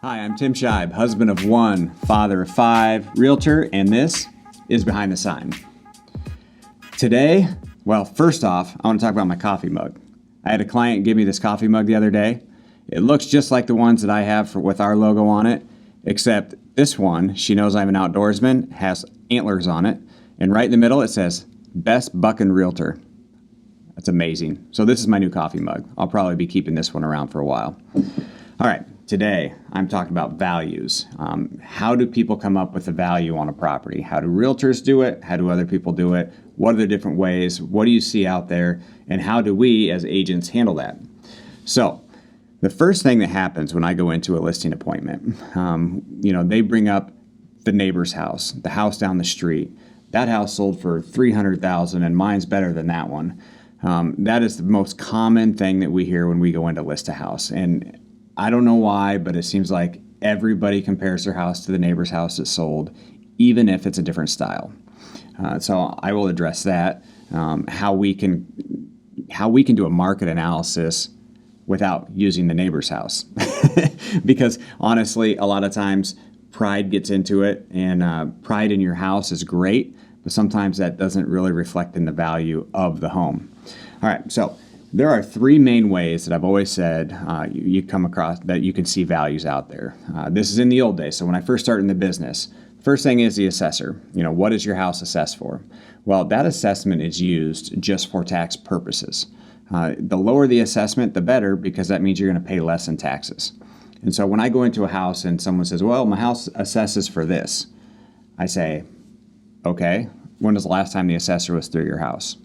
Hi, I'm Tim Scheib, husband of one, father of five, realtor, and this is Behind the Sign. Today, well, first off, I want to talk about my coffee mug. I had a client give me this coffee mug the other day. It looks just like the ones that I have with our logo on it, except this one, she knows I'm an outdoorsman, has antlers on it, and right in the middle it says, Best Buckin' Realtor. That's amazing. So this is my new coffee mug. I'll probably be keeping this one around for a while. All right, today I'm talking about values. How do people come up with a value on a property? How do realtors do it? How do other people do it? What are the different ways? What do you see out there? And how do we as agents handle that? So the first thing that happens when I go into a listing appointment, they bring up the neighbor's house, the house down the street. That house sold for $300,000 and mine's better than that one. That is the most common thing that we hear when we go in to list a house. And I don't know why, but it seems like everybody compares their house to the neighbor's house that sold, even if it's a different style. So I will address that, how we can do a market analysis without using the neighbor's house. Because honestly, a lot of times pride gets into it, and pride in your house is great, but sometimes that doesn't really reflect in the value of the home. All right, so there are three main ways that I've always said you come across that you can see values out there. This is in the old days. So when I first started in the business, first thing is the assessor. What is your house assessed for? Well, that assessment is used just for tax purposes. The lower the assessment, the better, because that means you're going to pay less in taxes. And so when I go into a house and someone says, well, my house assesses for this, I say, okay, when was the last time the assessor was through your house?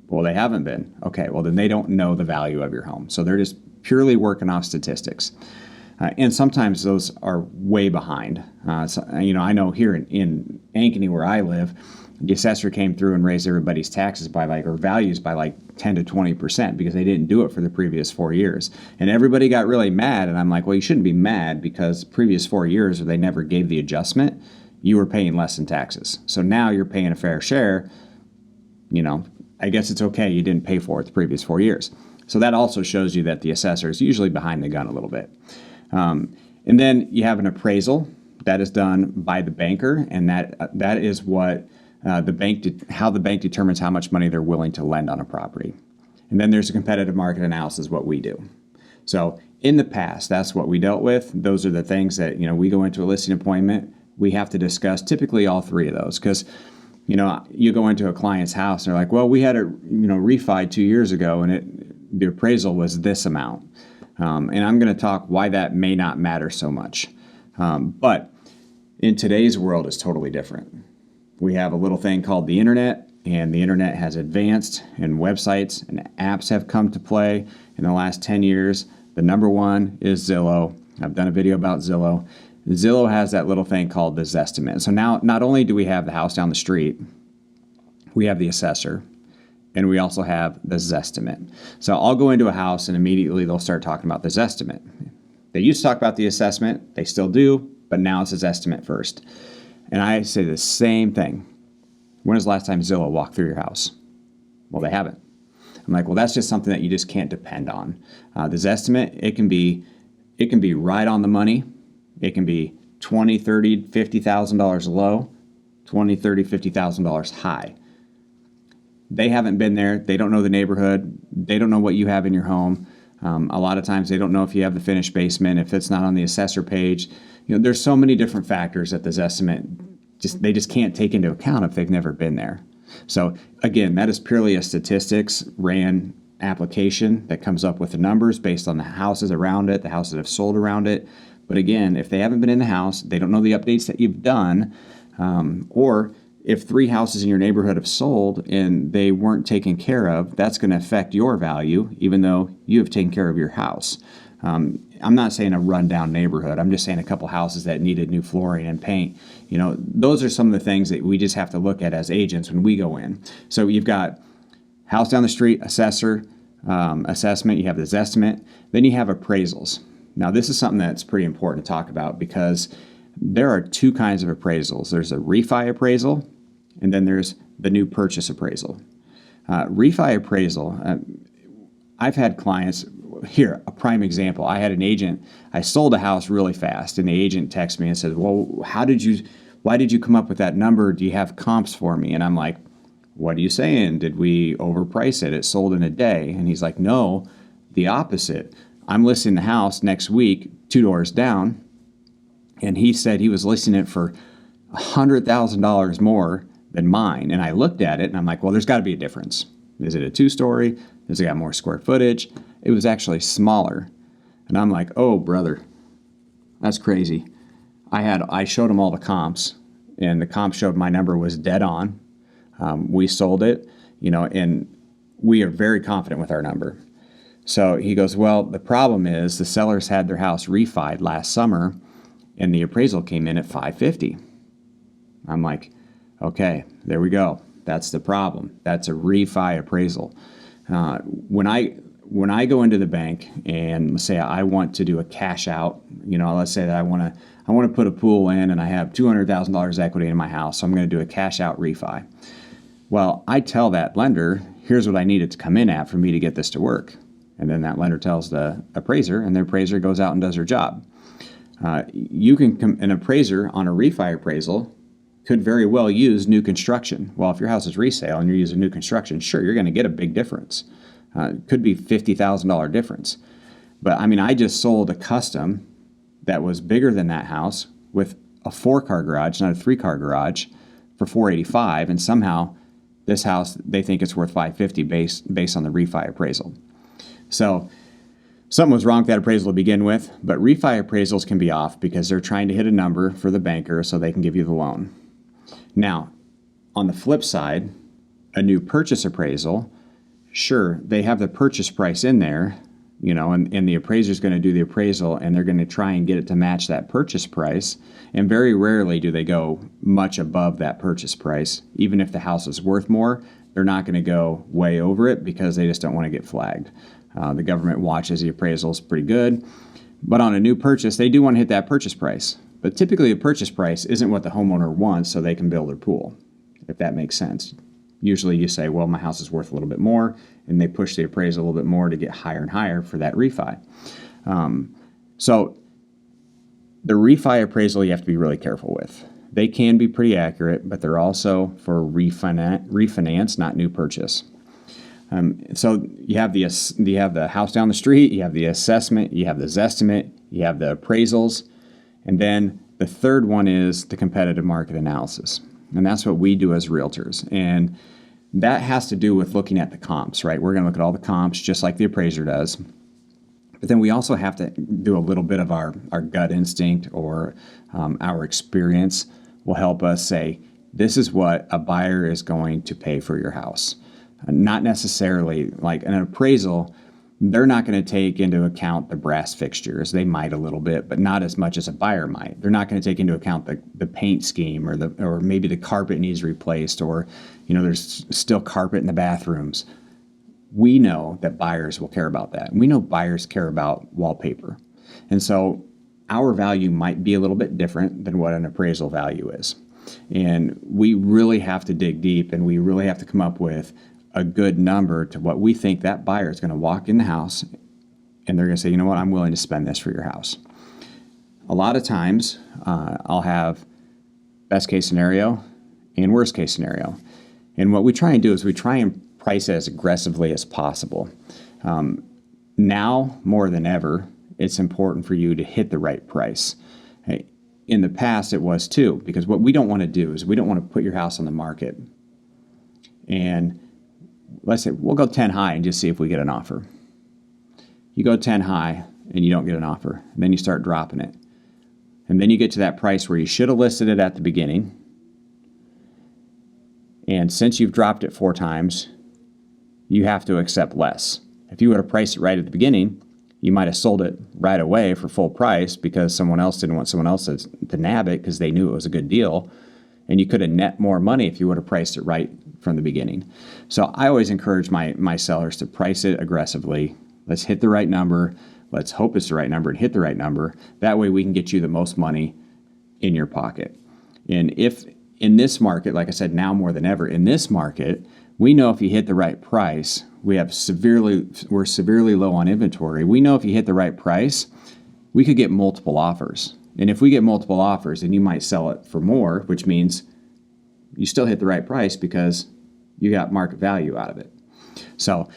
Well, they haven't been. Okay, well, then they don't know the value of your home. So they're just purely working off statistics. And sometimes those are way behind. I know here in Ankeny, where I live, the assessor came through and raised everybody's taxes by values by 10 to 20% because they didn't do it for the previous 4 years. And everybody got really mad. And I'm like, well, you shouldn't be mad because the previous 4 years where they never gave the adjustment, you were paying less in taxes. So now you're paying a fair share. I guess it's okay you didn't pay for it the previous 4 years. So that also shows you that the assessor is usually behind the gun a little bit. And then you have an appraisal that is done by the banker, and that is what how the bank determines how much money they're willing to lend on a property. And then there's a competitive market analysis, what we do. So in the past, that's what we dealt with. Those are the things that we go into a listing appointment. We have to discuss typically all three of those because you go into a client's house and they're like, well, we had a refi 2 years ago and the appraisal was this amount. And I'm going to talk why that may not matter so much. But in today's world, it's totally different. We have a little thing called the internet, and the internet has advanced, and websites and apps have come to play in the last 10 years. The number one is Zillow. I've done a video about Zillow. Zillow has that little thing called the Zestimate. So now not only do we have the house down the street, we have the assessor, and we also have the Zestimate. So I'll go into a house and immediately they'll start talking about the Zestimate. They used to talk about the assessment. They still do, but now it's a Zestimate first. And I say the same thing. When was the last time Zillow walked through your house? Well, they haven't. I'm like, well, that's just something that you just can't depend on. The Zestimate, it can be right on the money. It can be $20,000, $30,000, $50,000 low, $20,000, $30,000, $50,000 high. They haven't been there. They don't know the neighborhood. They don't know what you have in your home. A lot of times they don't know if you have the finished basement, if it's not on the assessor page. There's so many different factors that this estimate they just can't take into account if they've never been there. So again, that is purely a statistics ran application that comes up with the numbers based on the houses around it, the houses that have sold around it. But again, if they haven't been in the house, they don't know the updates that you've done, or if 3 houses in your neighborhood have sold and they weren't taken care of, that's going to affect your value, even though you have taken care of your house. I'm not saying a rundown neighborhood. I'm just saying a couple houses that needed new flooring and paint. Those are some of the things that we just have to look at as agents when we go in. So you've got house down the street, assessor, assessment, you have this estimate, then you have appraisals. Now, this is something that's pretty important to talk about because there are 2 kinds of appraisals. There's a refi appraisal, and then there's the new purchase appraisal. Refi appraisal, I've had clients, here, a prime example. I had an agent, I sold a house really fast, and the agent texted me and said, well, why did you come up with that number? Do you have comps for me? And I'm like, what are you saying? Did we overprice it? It sold in a day. And he's like, no, the opposite. I'm listing the house next week, 2 doors down. And he said he was listing it for $100,000 more than mine. And I looked at it and I'm like, well, there's got to be a difference. Is it a 2-story? Does it got more square footage? It was actually smaller. And I'm like, oh, brother, that's crazy. I showed him all the comps, and the comps showed my number was dead on. We sold it, and we are very confident with our number. So he goes, well, the problem is the sellers had their house refied last summer, and the appraisal came in at $550. I'm like, okay, there we go. That's the problem. That's a refi appraisal. When I go into the bank and let's say I want to do a cash out, let's say that I want to put a pool in and I have $200,000 equity in my house, so I'm going to do a cash out refi. Well, I tell that lender, here's what I need it to come in at for me to get this to work. And then that lender tells the appraiser, and the appraiser goes out and does her job. An appraiser on a refi appraisal could very well use new construction. Well, if your house is resale and you're using new construction, sure, you're going to get a big difference. It could be $50,000 difference. But I just sold a custom that was bigger than that house with a 4-car garage, not a 3-car garage, for $485, and somehow this house, they think it's worth $550 based on the refi appraisal. So something was wrong with that appraisal to begin with, but refi appraisals can be off because they're trying to hit a number for the banker so they can give you the loan. Now, on the flip side, a new purchase appraisal, sure, they have the purchase price in there, and the appraiser's going to do the appraisal, and they're going to try and get it to match that purchase price. And very rarely do they go much above that purchase price. Even if the house is worth more, they're not going to go way over it because they just don't want to get flagged. The government watches the appraisals pretty good. But on a new purchase, they do want to hit that purchase price. But typically the purchase price isn't what the homeowner wants so they can build their pool, if that makes sense. Usually you say, well, my house is worth a little bit more, and they push the appraisal a little bit more to get higher and higher for that refi. So the refi appraisal you have to be really careful with. They can be pretty accurate, but they're also for refinance, not new purchase. So you have the house down the street, you have the assessment, you have the Zestimate, you have the appraisals, and then the third one is the competitive market analysis. And that's what we do as realtors. And that has to do with looking at the comps, right? We're going to look at all the comps just like the appraiser does. But then we also have to do a little bit of our gut instinct or our experience will help us say, this is what a buyer is going to pay for your house. Not necessarily like an appraisal, they're not going to take into account the brass fixtures. They might a little bit, but not as much as a buyer might. They're not going to take into account the paint scheme or maybe the carpet needs replaced or there's still carpet in the bathrooms. We know that buyers will care about that. We know buyers care about wallpaper. And so our value might be a little bit different than what an appraisal value is. And we really have to dig deep and we really have to come up with a good number to what we think that buyer is going to walk in the house and they're going to say, you know what, I'm willing to spend this for your house. A lot of times I'll have best case scenario and worst case scenario. And what we try and do is we try and price it as aggressively as possible. Now, more than ever, it's important for you to hit the right price. In the past, it was too, because what we don't want to do is we don't want to put your house on the market and let's say we'll go 10 high and just see if we get an offer. You go 10 high and you don't get an offer. And then you start dropping it. And then you get to that price where you should have listed it at the beginning. And since you've dropped it 4 times, you have to accept less. If you would have priced it right at the beginning, you might have sold it right away for full price because someone else didn't want someone else to nab it because they knew it was a good deal. And you could have net more money if you would have priced it right from the beginning. So I always encourage my sellers to price it aggressively. Let's hit the right number. Let's hope it's the right number and hit the right number. That way we can get you the most money in your pocket. And if in this market, like I said, now more than ever, in this market, we know if you hit the right price, we're severely low on inventory. We know if you hit the right price, we could get multiple offers. And if we get multiple offers, then you might sell it for more, which means you still hit the right price because you got market value out of it. So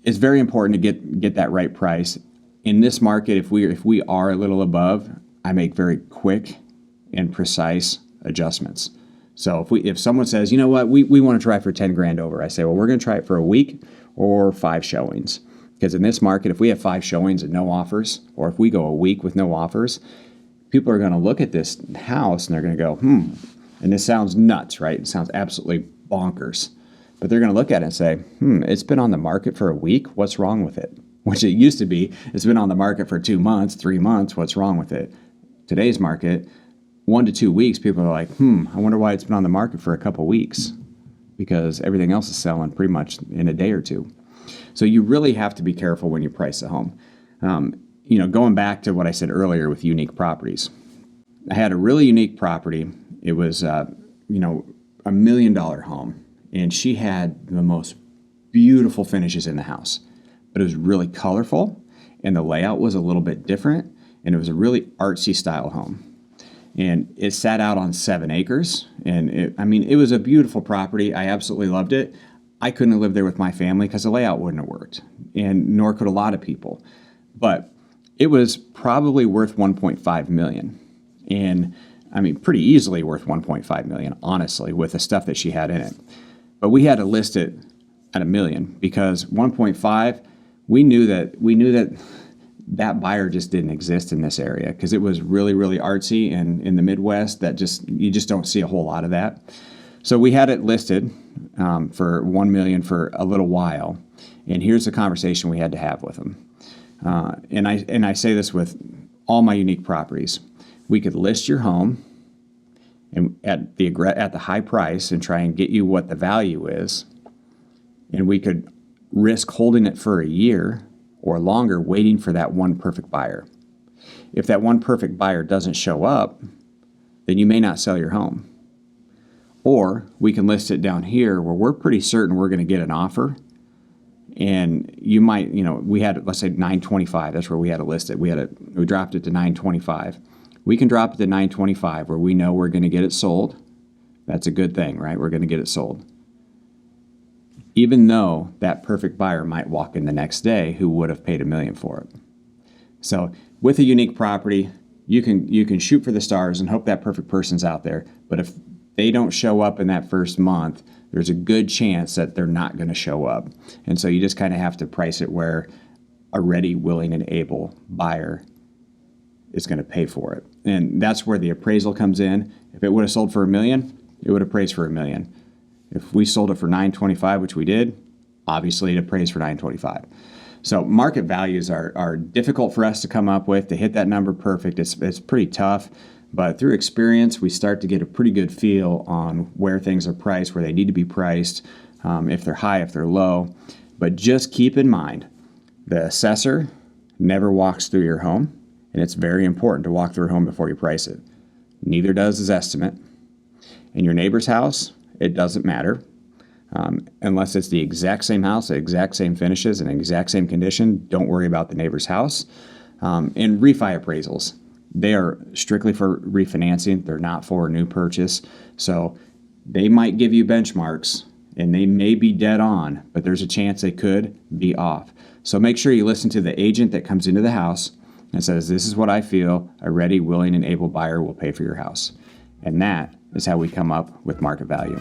it's very important to get that right price. In this market, if we are a little above, I make very quick and precise adjustments. So if someone says, you know what, we want to try for 10 grand over, I say, well, we're going to try it for a week or 5 showings. Because in this market, if we have 5 showings and no offers, or if we go a week with no offers, people are going to look at this house and they're going to go, and this sounds nuts, right? It sounds absolutely bonkers. But they're going to look at it and say, it's been on the market for a week. What's wrong with it? Which it used to be, it's been on the market for 2 months, 3 months. What's wrong with it? Today's market, 1 to 2 weeks, people are like, I wonder why it's been on the market for a couple weeks, because everything else is selling pretty much in a day or two. So you really have to be careful when you price a home. Going back to what I said earlier with unique properties. I had a really unique property. It was, $1 million home, and she had the most beautiful finishes in the house, but it was really colorful, and the layout was a little bit different, and it was a really artsy style home. And it sat out on 7 acres, and it was a beautiful property. I absolutely loved it. I couldn't have lived there with my family because the layout wouldn't have worked, and nor could a lot of people. But it was probably worth $1.5 million, and pretty easily worth $1.5 million, honestly, with the stuff that she had in it. But we had to list it at $1 million because 1.5, we knew that buyer just didn't exist in this area because it was really, really artsy, and in the Midwest, you just don't see a whole lot of that. So we had it listed for $1 million for a little while, and here's the conversation we had to have with them. And I say this with all my unique properties. We could list your home and at the high price and try and get you what the value is, and we could risk holding it for a year or longer waiting for that one perfect buyer. If that one perfect buyer doesn't show up, then you may not sell your home. Or we can list it down here where we're pretty certain we're going to get an offer, and you might, we had, let's say 925, that's where we had it listed. We dropped it to 925. We can drop it to 925 where we know we're going to get it sold. That's a good thing, right? We're going to get it sold. Even though that perfect buyer might walk in the next day who would have paid $1 million for it. So with a unique property, you can shoot for the stars and hope that perfect person's out there. But if they don't show up in that first month, there's a good chance that they're not going to show up. And so you just kind of have to price it where a ready, willing, and able buyer is going to pay for it. And that's where the appraisal comes in. If it would have sold for $1 million, it would appraise for $1 million. If we sold it for $925, which we did, obviously it appraised for $925. So market values are difficult for us to come up with. To hit that number perfect, it's pretty tough. But through experience, we start to get a pretty good feel on where things are priced, where they need to be priced, if they're high, if they're low. But just keep in mind, the assessor never walks through your home, and it's very important to walk through a home before you price it. Neither does his estimate. In your neighbor's house, it doesn't matter. Unless it's the exact same house, the exact same finishes, and exact same condition, don't worry about the neighbor's house. And refi appraisals, they are strictly for refinancing. They're not for a new purchase. So they might give you benchmarks, and they may be dead on, but there's a chance they could be off. So make sure you listen to the agent that comes into the house and says, this is what I feel a ready, willing, and able buyer will pay for your house. And that is how we come up with market value.